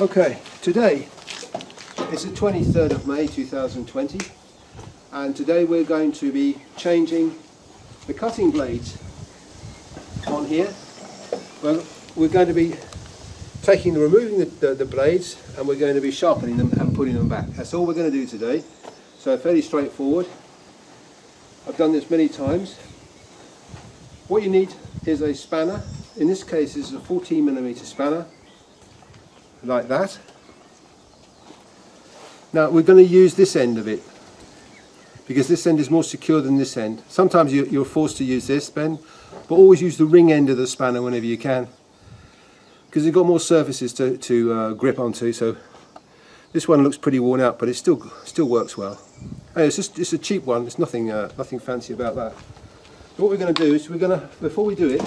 Okay, today is the 23rd of May 2020, and today we're going to be changing the cutting blades on here. Well, we're going to be removing the blades, and we're going to be sharpening them and putting them back. That's all we're going to do today. So fairly straightforward. I've done this many times. What you need is a spanner. In this case, this is a 14mm spanner, like that. Now we're going to use this end of it because this end is more secure than this end. Sometimes you're forced to use this, Ben, but always use the ring end of the spanner whenever you can, because you've got more surfaces to grip onto. So this one looks pretty worn out, but it still works well. Hey, it's a cheap one. It's nothing fancy about that. So what we're going to do is before we do it,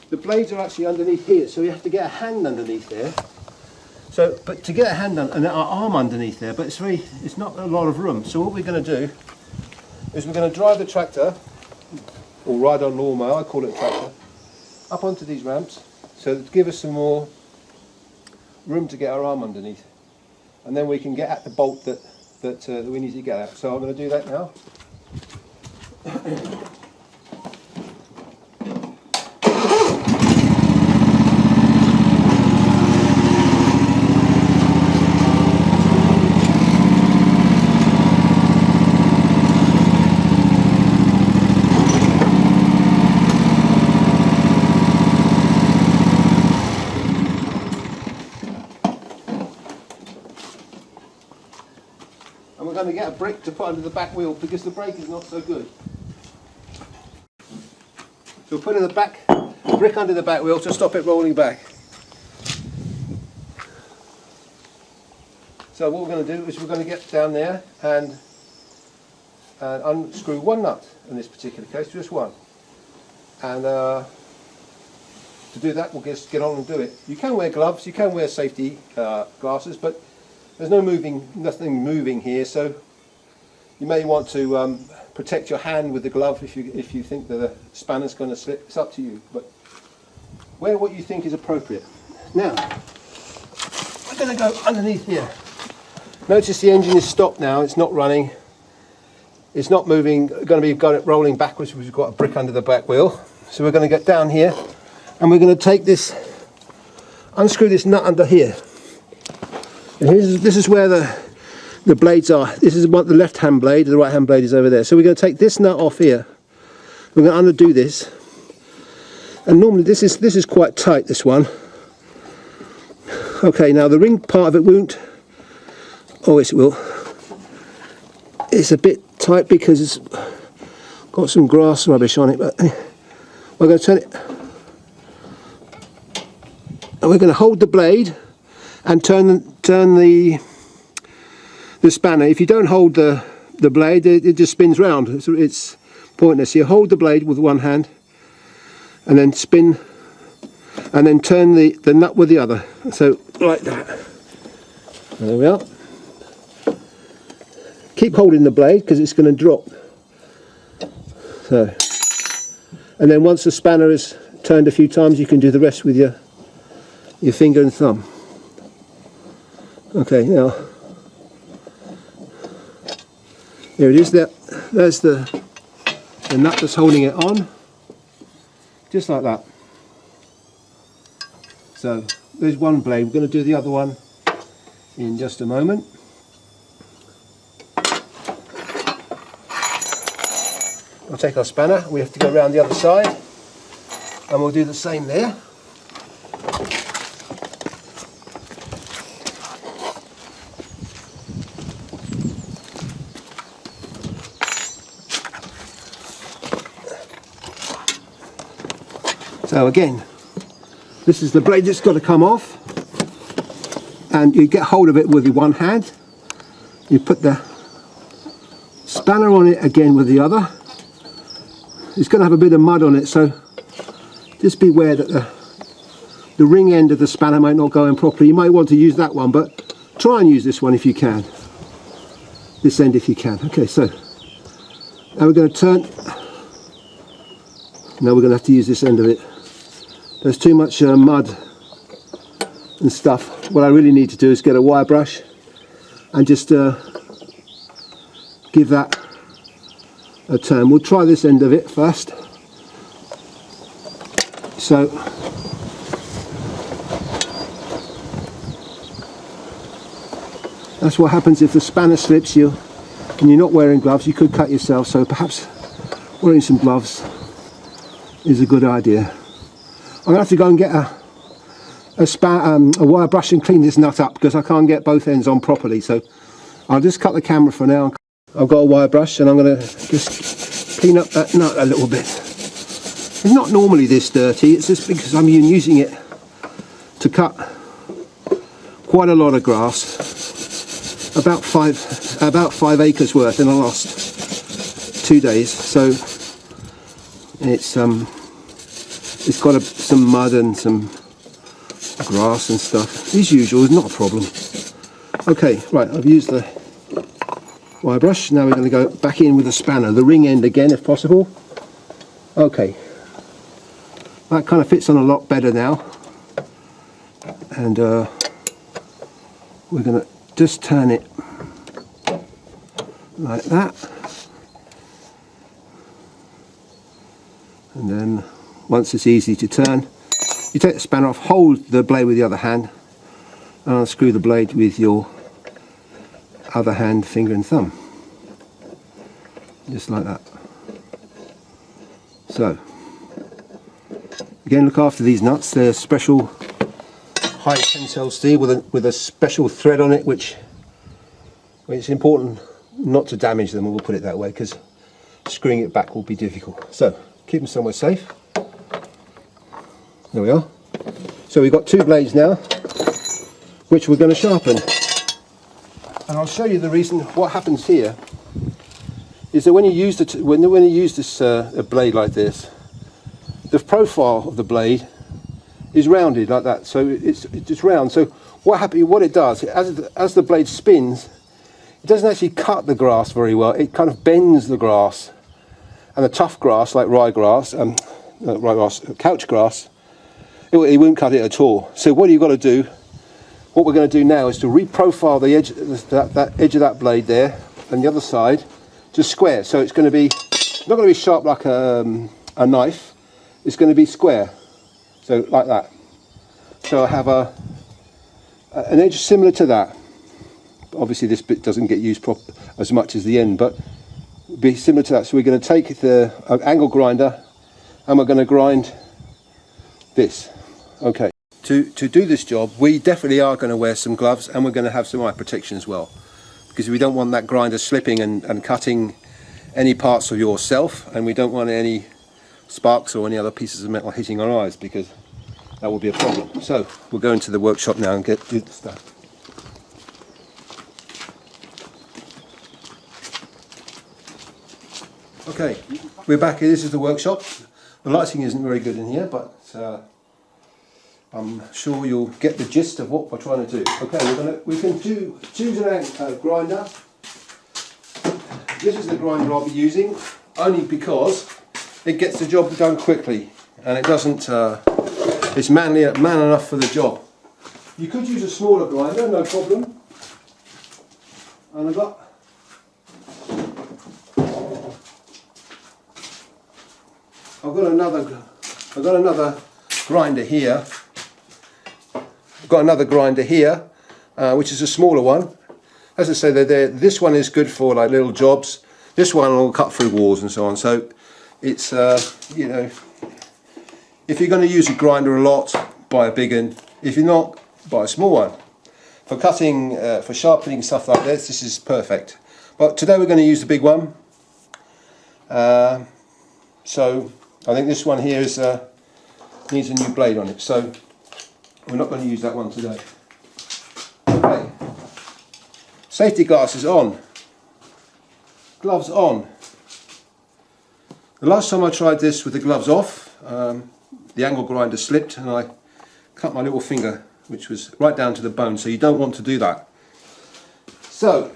the blades are actually underneath here, so we have to get a hand underneath there. So, but to get a hand and our arm underneath there, but it's not a lot of room. So what we're going to do is we're going to drive the tractor, or ride on lawnmower, I call it a tractor, up onto these ramps, so to give us some more room to get our arm underneath, and then we can get at the bolt that we need to get at. So I'm going to do that now. And we're going to get a brick to put under the back wheel because the brake is not so good. So we're putting the brick under the back wheel to stop it rolling back. So what we're going to do is we're going to get down there and unscrew one nut in this particular case, just one. And to do that, we'll just get on and do it. You can wear gloves, you can wear safety glasses, but there's nothing moving here, so you may want to protect your hand with the glove if you think that the spanner's going to slip. It's up to you, but wear what you think is appropriate. Now we're going to go underneath here. Notice the engine is stopped now. It's not running. It's not moving. Going to be rolling backwards because we've got a brick under the back wheel. So we're going to get down here, and we're going to take this, unscrew this nut under here. And this is where the blades are. This is what the left hand blade, the right hand blade is over there. So we're going to take this nut off here. We're going to undo this. And normally this is quite tight, this one. Okay, now the ring part of it won't. Oh, yes, it will. It's a bit tight because it's got some grass rubbish on it, but we're going to turn it. And we're going to hold the blade and turn the spanner. If you don't hold the blade, it just spins round. It's pointless. You hold the blade with one hand and then spin and then turn the nut with the other. So like that. There we are. Keep holding the blade because it's going to drop. So, and then once the spanner is turned a few times, you can do the rest with your finger and thumb. Okay, now here it is. There's the nut that's holding it on, just like that. So there's one blade. We're going to do the other one in just a moment. We'll take our spanner. We have to go around the other side, and we'll do the same there. So again, this is the blade that's got to come off, and you get hold of it with the one hand. You put the spanner on it again with the other. It's going to have a bit of mud on it, so just beware that the ring end of the spanner might not go in properly. You might want to use that one, but try and use this one if you can. This end if you can. Okay, so now we're going to turn. Now we're going to have to use this end of it. There's too much mud and stuff, what I really need to do is get a wire brush and just give that a turn. We'll try this end of it first. So that's what happens if the spanner slips you and you're not wearing gloves. You could cut yourself, so perhaps wearing some gloves is a good idea. I'm going to have to go and get a wire brush and clean this nut up because I can't get both ends on properly, so I'll just cut the camera for now. I've got a wire brush and I'm going to just clean up that nut a little bit. It's not normally this dirty, it's just because I'm using it to cut quite a lot of grass, about five acres worth in the last 2 days. So it's got some mud and some grass and stuff. As usual, is not a problem. Okay, right, I've used the wire brush. Now we're going to go back in with the spanner, the ring end again if possible. Okay, that kind of fits on a lot better now, and we're going to just turn it like that, and then once it's easy to turn, you take the spanner off, hold the blade with the other hand, and unscrew the blade with your other hand, finger and thumb, just like that. So again, look after these nuts. They're special high tensile steel with a special thread on it, which it's important not to damage them, we'll put it that way, because screwing it back will be difficult. So keep them somewhere safe. There we are. So we've got 2 blades now, which we're going to sharpen. And I'll show you the reason. What happens here is that when you use this a blade like this, the profile of the blade is rounded like that. So it's round. So what it does, as the blade spins, it doesn't actually cut the grass very well. It kind of bends the grass, and the tough grass like ryegrass, couch grass, it won't cut it at all. So what you've got to do, what we're going to do now, is to reprofile the edge, that edge of that blade there, and the other side to square. So it's going to be not going to be sharp like a knife. It's going to be square, so like that. So I have an edge similar to that. Obviously this bit doesn't get used as much as the end, but be similar to that. So we're going to take the angle grinder and we're going to grind this. Okay. To do this job, we definitely are going to wear some gloves, and we're going to have some eye protection as well, because we don't want that grinder slipping and cutting any parts of yourself, and we don't want any sparks or any other pieces of metal hitting our eyes, because that will be a problem. So we'll go into the workshop now and do the stuff. Okay, we're back here. This is the workshop. The lighting isn't very good in here, but I'm sure you'll get the gist of what we're trying to do. Okay, we can choose a grinder. This is the grinder I'll be using, only because it gets the job done quickly, and it doesn't. It's man enough for the job. You could use a smaller grinder, no problem. And I've got another grinder here. I've got another grinder here, which is a smaller one. As I say, this one is good for like little jobs. This one will cut through walls and so on. So it's you know, if you're going to use a grinder a lot, buy a big one. If you're not, buy a small one. For cutting, for sharpening stuff like this is perfect. But today we're going to use the big one. So I think this one here needs a new blade on it. So we're not going to use that one today. Okay. Safety glasses on. Gloves on. The last time I tried this with the gloves off, the angle grinder slipped and I cut my little finger, which was right down to the bone, so you don't want to do that. So,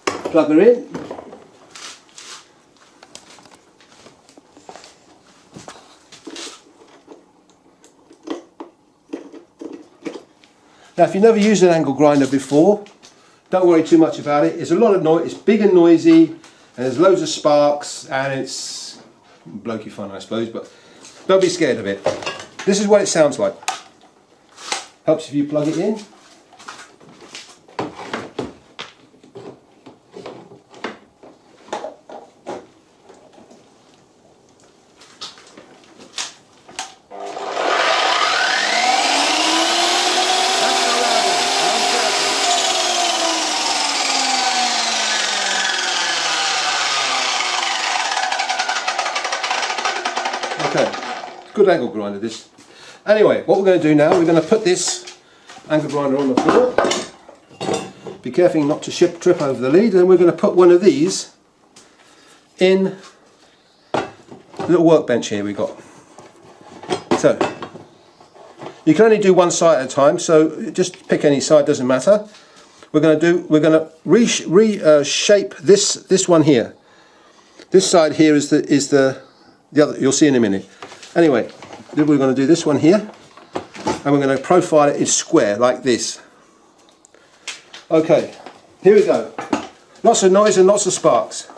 plug her in. Now if you've never used an angle grinder before, don't worry too much about it. It's a lot of noise, it's big and noisy, and there's loads of sparks, and it's blokey fun I suppose, but don't be scared of it. This is what it sounds like. Helps if you plug it in. Okay, good angle grinder this. Anyway, what we're going to do now, we're going to put this angle grinder on the floor. Be careful not to trip over the lead, and we're going to put one of these in a little workbench here we got. So, you can only do one side at a time, so just pick any side, doesn't matter. We're going to reshape this one here. This side here is the other, you'll see in a minute. Anyway, then we're going to do this one here, and we're going to profile it in square like this. Okay, here we go. Lots of noise and lots of sparks.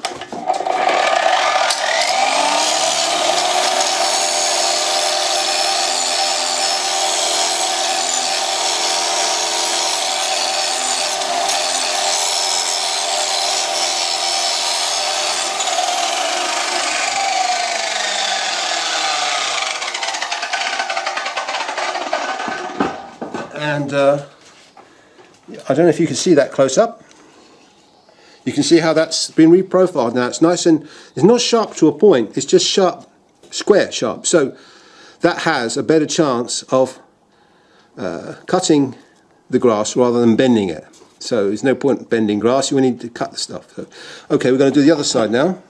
And I don't know if you can see that close up. You can see how that's been reprofiled now. It's nice, and it's not sharp to a point, it's just sharp, square sharp. So that has a better chance of cutting the grass rather than bending it. So there's no point bending grass, you need to cut the stuff. So, okay, we're going to do the other side now.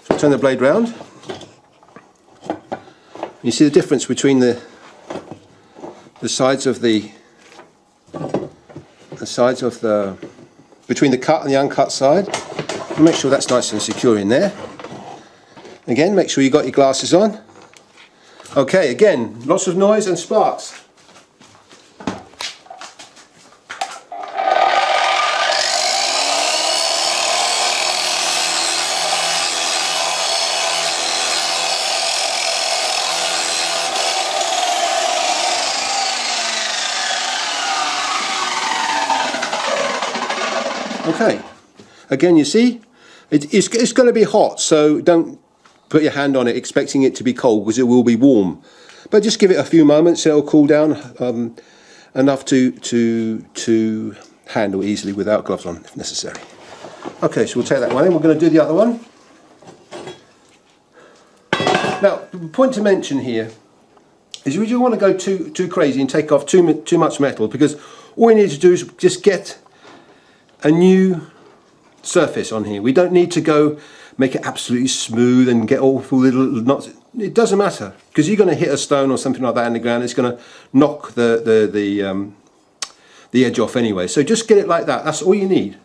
So turn the blade round. You see the difference between the sides of between the cut and the uncut side. Make sure that's nice and secure in there. Again, make sure you got your glasses on. Okay, again, lots of noise and sparks. Okay, again you see, it's going to be hot, so don't put your hand on it expecting it to be cold, because it will be warm. But just give it a few moments, it'll cool down enough to handle easily without gloves on if necessary. Okay, so we'll take that one in, we're going to do the other one. Now, the point to mention here is you don't want to go too crazy and take off too much metal, because all you need to do is just get a new surface on here. We don't need to go make it absolutely smooth and get awful little knots. It doesn't matter, because you're going to hit a stone or something like that in the ground. It's going to knock the edge off anyway. So just get it like that. That's all you need.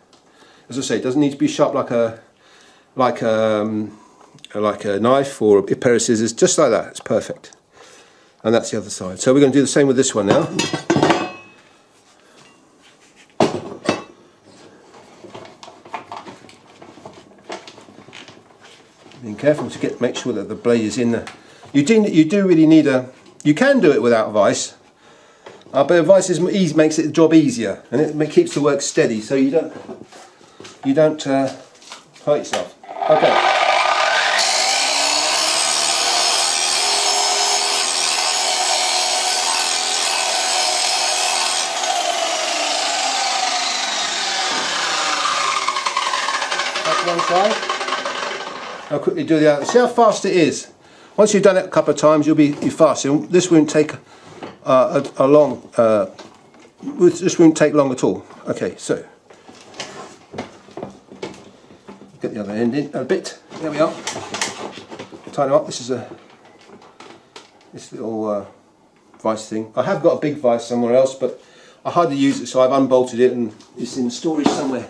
As I say, it doesn't need to be sharp like a knife or a pair of scissors. Just like that. It's perfect. And that's the other side. So we're going to do the same with this one now. Being careful to make sure that the blade is in there. You do really need you can do it without a vise, but a vise makes the job easier, and it keeps the work steady, so you don't hurt yourself. Okay. That's one side. I'll quickly do the other. See how fast it is. Once you've done it a couple of times, you'll be fast. This won't take this won't take long at all. Okay, so get the other end in a bit. There we are. Tighten up. This is this little vise thing. I have got a big vise somewhere else, but I hardly use it, so I've unbolted it and it's in storage somewhere.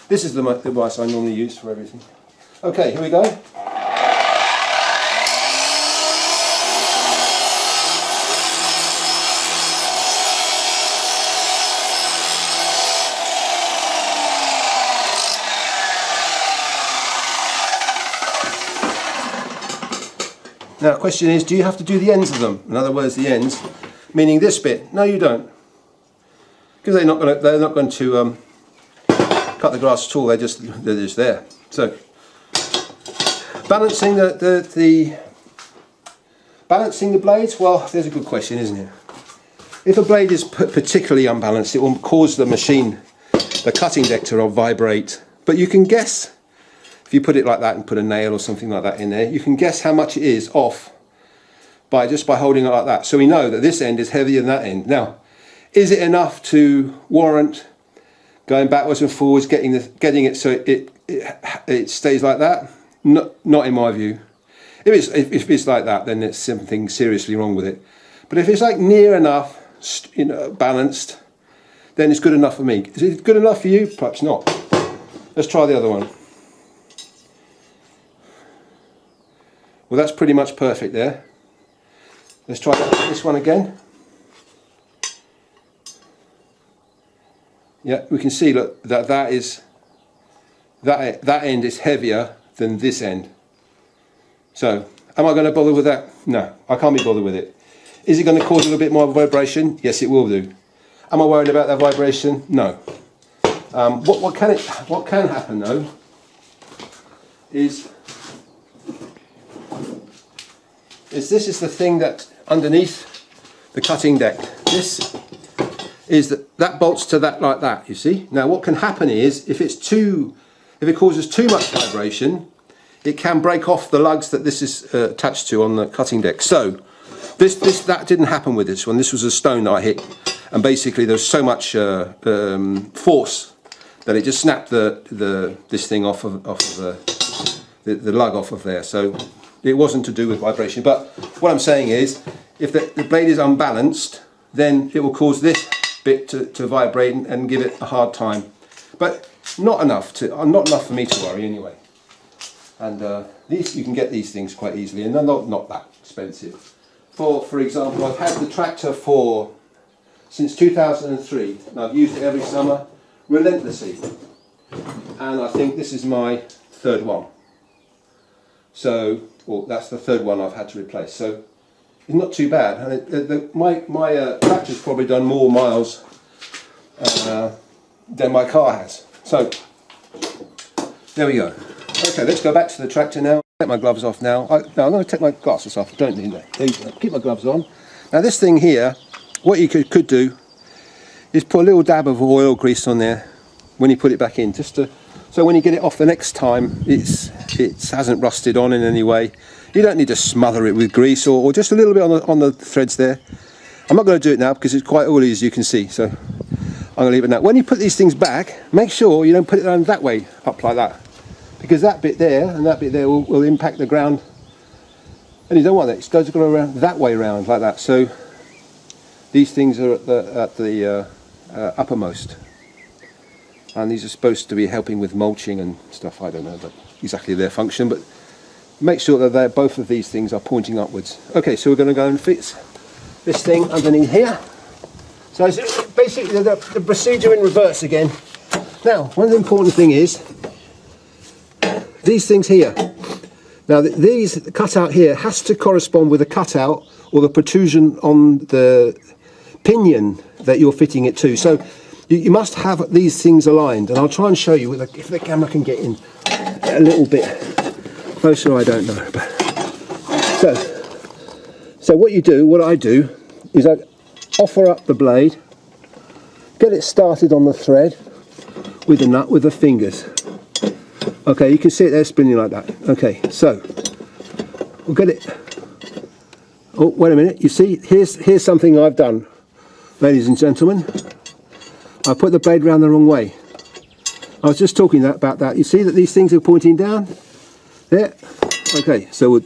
This is the vise I normally use for everything. Okay, here we go. Now the question is, do you have to do the ends of them? In other words, the ends, meaning this bit. No, you don't, because they're not going to cut the grass at all. They're just there. So balancing balancing the blades. Well, there's a good question, isn't it? If a blade is particularly unbalanced, it will cause the machine, the cutting deck, to vibrate. But you can guess, if you put it like that and put a nail or something like that in there, you can guess how much it is off just by holding it like that. So we know that this end is heavier than that end. Now, is it enough to warrant going backwards and forwards, getting it so it stays like that? Not in my view. If it's like that, then there's something seriously wrong with it. But if it's like near enough, balanced, then it's good enough for me. Is it good enough for you? Perhaps not. Let's try the other one. Well, that's pretty much perfect there. Let's try this one again. Yeah, we can see, look, that end is heavier than this end. So, am I going to bother with that? No, I can't be bothered with it. Is it going to cause a little bit more vibration? Yes, it will do. Am I worried about that vibration? No. What can happen though is this is the thing that underneath the cutting deck. This is that bolts to that like that. You see. Now, what can happen is if it causes too much vibration, it can break off the lugs that this is attached to on the cutting deck. So that didn't happen with this one. This was a stone that I hit, and basically there was so much force that it just snapped this thing off of the lug off of there. So it wasn't to do with vibration. But what I'm saying is, if the blade is unbalanced, then it will cause this bit to vibrate and give it a hard time. But not enough for me to worry anyway. And these, you can get these things quite easily, and they're not that expensive. For example, I've had the tractor since 2003, and I've used it every summer relentlessly, and I think this is my third one. So, well, that's the third one I've had to replace. So it's not too bad. And my tractor's probably done more miles than my car has. So there we go. Okay, let's go back to the tractor now. Take my gloves off now. I'm going to take my glasses off. I don't need that. There you go. Keep my gloves on. Now this thing here, what you could do is put a little dab of oil grease on there when you put it back in, so when you get it off the next time, it hasn't rusted on in any way. You don't need to smother it with grease or just a little bit on the threads there. I'm not going to do it now because it's quite oily, as you can see. So I'm going to leave it now. When you put these things back, make sure you don't put it down that way, up like that, because that bit there and that bit there will impact the ground, and you don't want that. It's going to go around that way around like that. So these things are at the uppermost, and these are supposed to be helping with mulching and stuff. I don't know exactly their function, but make sure that both of these things are pointing upwards. Okay, so we're going to go and fix this thing underneath here. So it's basically the procedure in reverse again. Now, one of the important thing is these things here. Now, the cutout here has to correspond with the cutout or the protrusion on the pinion that you're fitting it to. So you must have these things aligned, and I'll try and show you if the camera can get in a little bit closer. I don't know, but so what I do is I offer up the blade, get it started on the thread with the nut with the fingers. Okay, you can see it there spinning like that. Okay, so we'll get it. Oh, wait a minute. You see, here's something I've done, ladies and gentlemen. I put the blade round the wrong way. I was just talking about that. You see that these things are pointing down? There. Okay, so we'll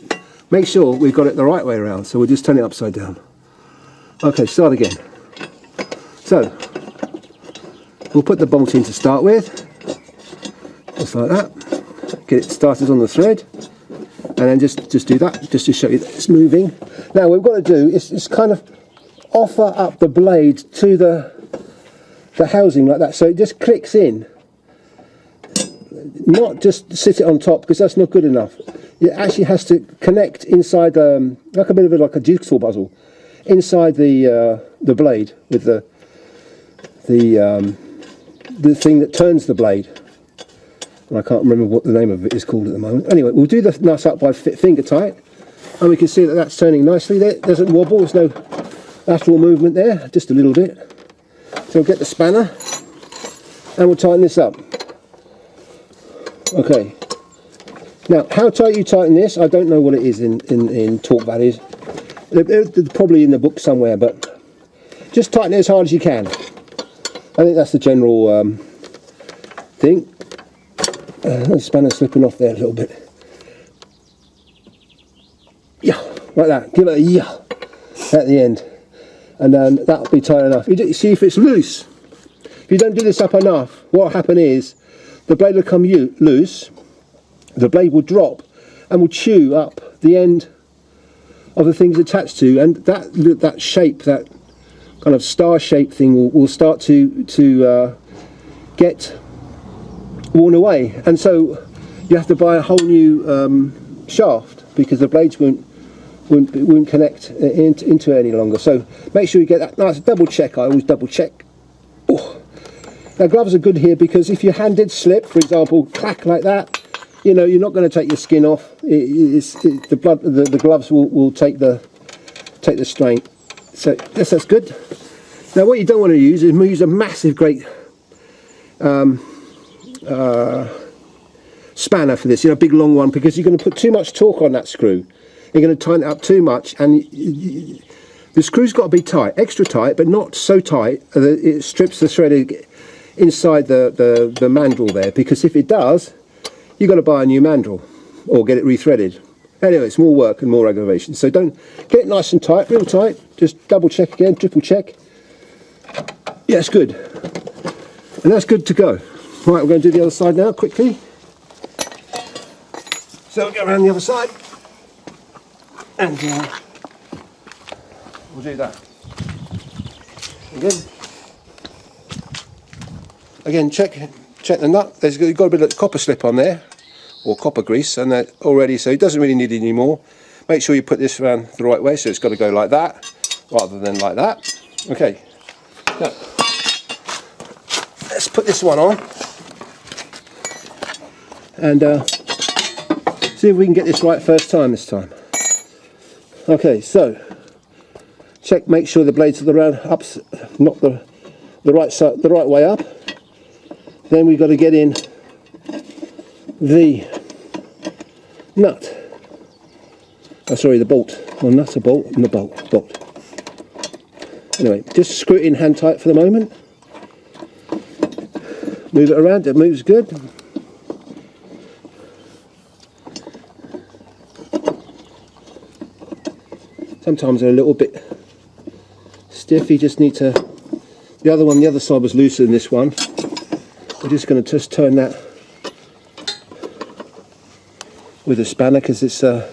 make sure we've got it the right way around. So we'll just turn it upside down. Okay, start again. So we'll put the bolt in to start with, just like that. Get it started on the thread, and then just do that, just to show you that it's moving. Now what we've got to do is kind of offer up the blade to the housing like that, so it just clicks in. Not just sit it on top, because that's not good enough. it actually has to connect inside, like a bit of like a jigsaw puzzle, inside the blade with the thing that turns the blade. And I can't remember what the name of it is called at the moment. Anyway, we'll do the nut up by finger tight, and we can see that that's turning nicely. There doesn't wobble. There's no lateral movement there, just a little bit. So we'll get the spanner and we'll tighten this up. Okay. Now, how tight you tighten this, I don't know what it is in torque values. They're probably in the book somewhere, but just tighten it as hard as you can. I think that's the general thing. The spanner's slipping off there a little bit. Yeah, like that. Give it a yeah at the end, and then that'll be tight enough. You see if it's loose. If you don't do this up enough, what will happen is the blade will come loose. The blade will drop and will chew up the end of the things attached to, and that shape, that kind of star-shaped thing, will start to get worn away, and so you have to buy a whole new shaft because the blades won't connect into it any longer. So make sure you get that nice double check. I always double check. Oh. Now gloves are good here because if your hand did slip, for example, clack like that, you know, you're not going to take your skin off. The gloves will take the strain. So yes, that's good. Now what you don't want to use is a massive great spanner for this, you know, a big long one, because you're going to put too much torque on that screw. You're going to tighten it up too much, and the screw's got to be tight, extra tight, but not so tight that it strips the thread inside the mandrel there, because if it does, you've got to buy a new mandrel or get it rethreaded. Anyway, it's more work and more aggravation. So don't get it nice and tight, real tight. Just double check again, triple check. Yeah, it's good. And that's good to go. Right, we're going to do the other side now, quickly. So we'll go around the other side. And we'll do that. Again, check the nut. You've got a bit of copper slip on there, or copper grease, and that already, so it doesn't really need it anymore. Make sure you put this around the right way, so it's got to go like that, rather than like that. Okay. Now, let's put this one on, and see if we can get this right first time this time. Okay, so check, make sure the blades are around up, not the right side, the right way up. Then we've got to get in the nut. Oh, sorry, the bolt. Well, nut, a bolt, and the bolt. Anyway, just screw it in hand tight for the moment. Move it around, it moves good. Sometimes they're a little bit stiff, you just need to... The other side was looser than this one. We're just going to just turn that with a spanner, because it's oh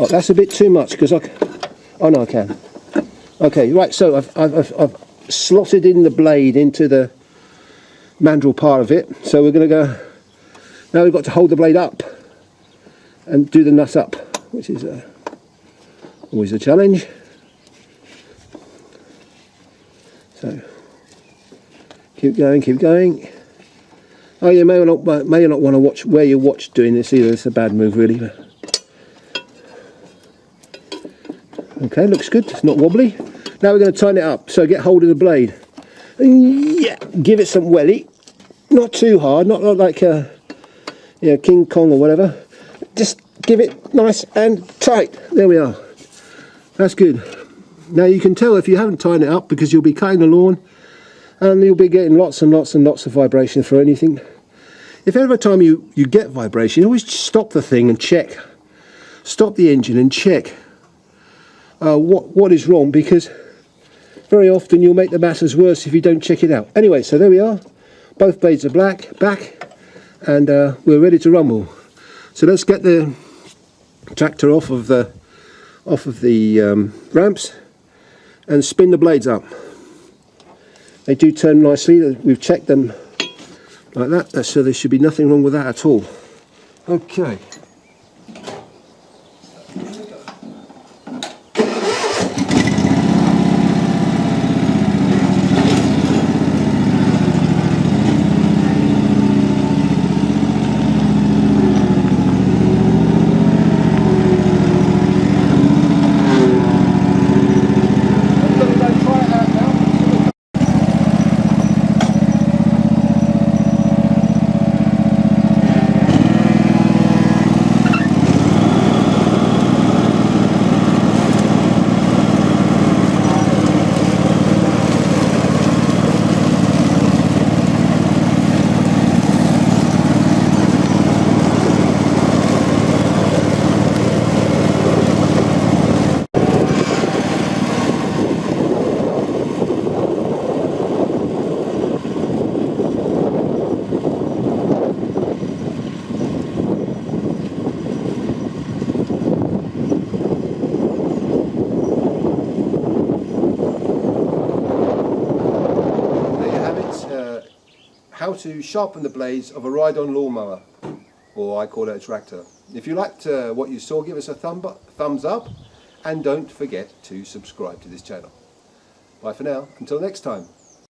that's a bit too much, because oh no, I can. Okay, right, so I've slotted in the blade into the mandrel part of it, so we're going to go, now we've got to hold the blade up and do the nut up, which is always a challenge. So keep going. Oh, you may not want to watch where you watch doing this either. It's a bad move, really. Okay, looks good. It's not wobbly. Now we're going to tighten it up. So get hold of the blade. Yeah, give it some welly. Not too hard. Not like King Kong or whatever. Just give it nice and tight. There we are. That's good. Now you can tell if you haven't tightened it up, because you'll be cutting the lawn and you'll be getting lots and lots and lots of vibration for anything. If every time you get vibration, always stop the thing and check. Stop the engine and check what is wrong, because very often you'll make the matters worse if you don't check it out. Anyway, so there we are. Both blades are back, and we're ready to rumble. So let's get the tractor off of the ramps and spin the blades up. They do turn nicely. We've checked them like that. So there should be nothing wrong with that at all. Okay. How to sharpen the blades of a ride-on lawnmower, or I call it a tractor. If you liked what you saw, give us a thumbs up, and don't forget to subscribe to this channel. Bye for now, until next time.